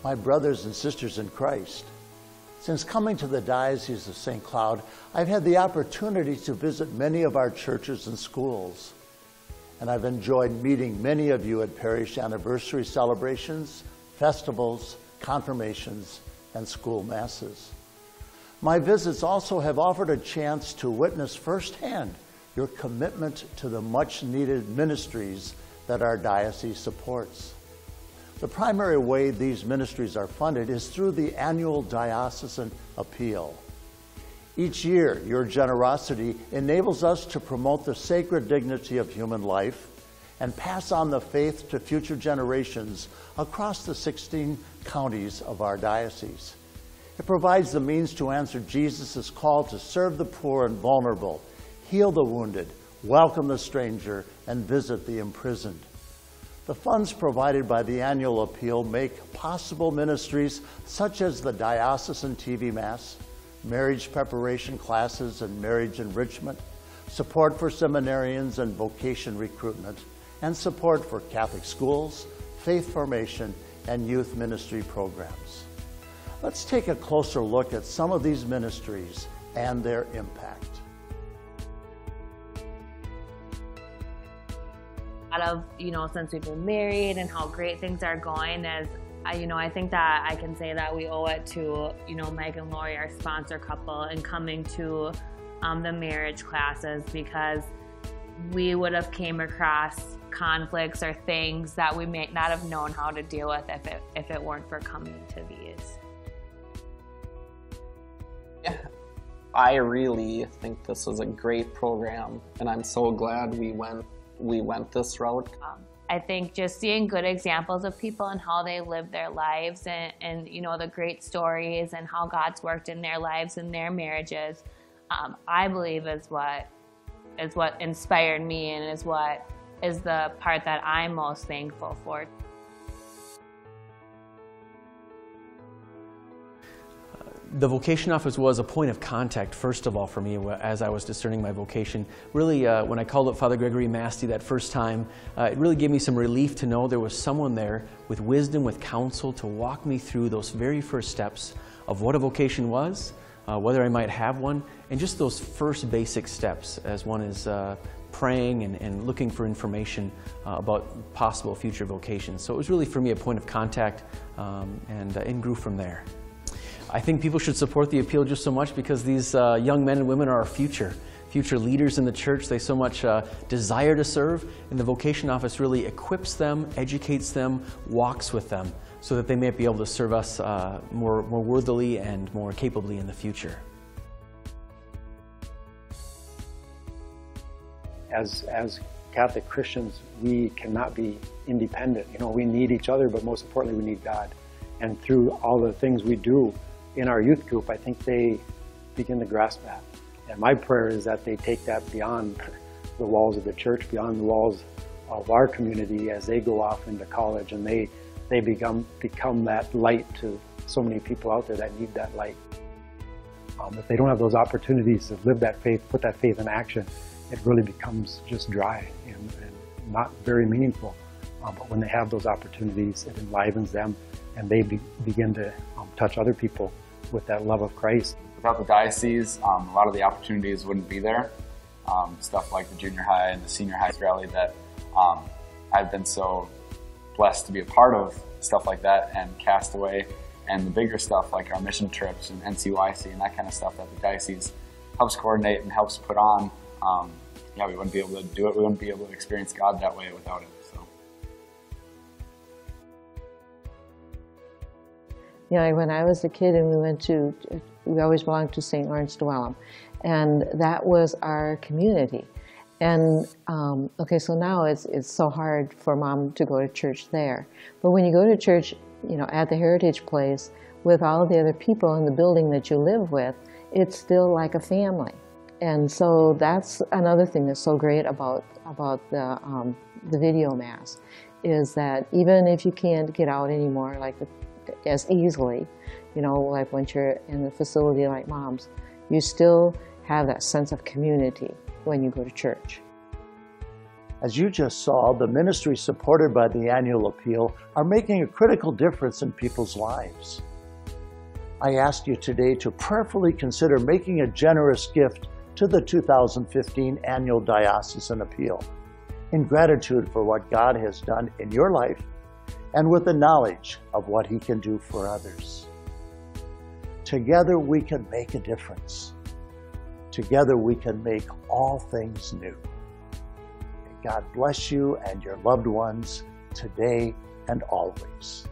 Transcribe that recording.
my brothers and sisters in Christ. Since coming to the Diocese of St. Cloud, I've had the opportunity to visit many of our churches and schools. And I've enjoyed meeting many of you at parish anniversary celebrations, festivals, confirmations, and school masses. My visits also have offered a chance to witness firsthand your commitment to the much-needed ministries that our diocese supports. The primary way these ministries are funded is through the annual diocesan appeal. Each year, your generosity enables us to promote the sacred dignity of human life and pass on the faith to future generations across the 16 counties of our diocese. It provides the means to answer Jesus' call to serve the poor and vulnerable, heal the wounded, welcome the stranger, and visit the imprisoned. The funds provided by the annual appeal make possible ministries such as the Diocesan TV Mass, marriage preparation classes and marriage enrichment, support for seminarians and vocation recruitment, and support for Catholic schools, faith formation, and youth ministry programs. Let's take a closer look at some of these ministries and their impact. Of, since we've been married and how great things are going, I think that I can say that we owe it to, Meg and Lori, our sponsor couple, and coming to the marriage classes, because we would have came across conflicts or things that we may not have known how to deal with if it weren't for coming to these. Yeah, I really think this is a great program, and I'm so glad we went this route. I think just seeing good examples of people and how they live their lives and the great stories and how God's worked in their lives and their marriages, I believe is what inspired me and is what is the part that I'm most thankful for. The vocation office was a point of contact, first of all, for me as I was discerning my vocation. Really, when I called up Father Gregory Masti that first time, it really gave me some relief to know there was someone there with wisdom, with counsel, to walk me through those very first steps of what a vocation was, whether I might have one, and just those first basic steps as one is praying and looking for information about possible future vocations. So it was really, for me, a point of contact, and it grew from there. I think people should support the appeal just so much because these young men and women are our future leaders in the church. They so much desire to serve, and the vocation office really equips them, educates them, walks with them, so that they may be able to serve us more worthily and more capably in the future. As Catholic Christians, we cannot be independent. We need each other, but most importantly, we need God. And through all the things we do in our youth group, I think they begin to grasp that. And my prayer is that they take that beyond the walls of the church, beyond the walls of our community as they go off into college, and they become that light to so many people out there that need that light. If they don't have those opportunities to live that faith, put that faith in action, it really becomes just dry and not very meaningful. But when they have those opportunities, it enlivens them, and they begin to touch other people with that love of Christ. Without the diocese, a lot of the opportunities wouldn't be there. Stuff like the junior high and the senior high rally that I've been so blessed to be a part of, stuff like that, and Castaway, and the bigger stuff like our mission trips and NCYC and that kind of stuff that the diocese helps coordinate and helps put on. We wouldn't be able to do it. We wouldn't be able to experience God that way without it. So. When I was a kid and we always belonged to St. Lawrence Dwellum, and that was our community. And so now it's so hard for Mom to go to church there. But when you go to church, at the Heritage Place with all the other people in the building that you live with, it's still like a family. And so that's another thing that's so great about the video Mass, is that even if you can't get out anymore as easily, like once you're in a facility like Mom's, you still have that sense of community when you go to church. As you just saw, the ministries supported by the annual appeal are making a critical difference in people's lives. I ask you today to prayerfully consider making a generous gift to the 2015 annual diocesan appeal in gratitude for what God has done in your life and with the knowledge of what He can do for others. Together we can make a difference. Together we can make all things new. May God bless you and your loved ones today and always.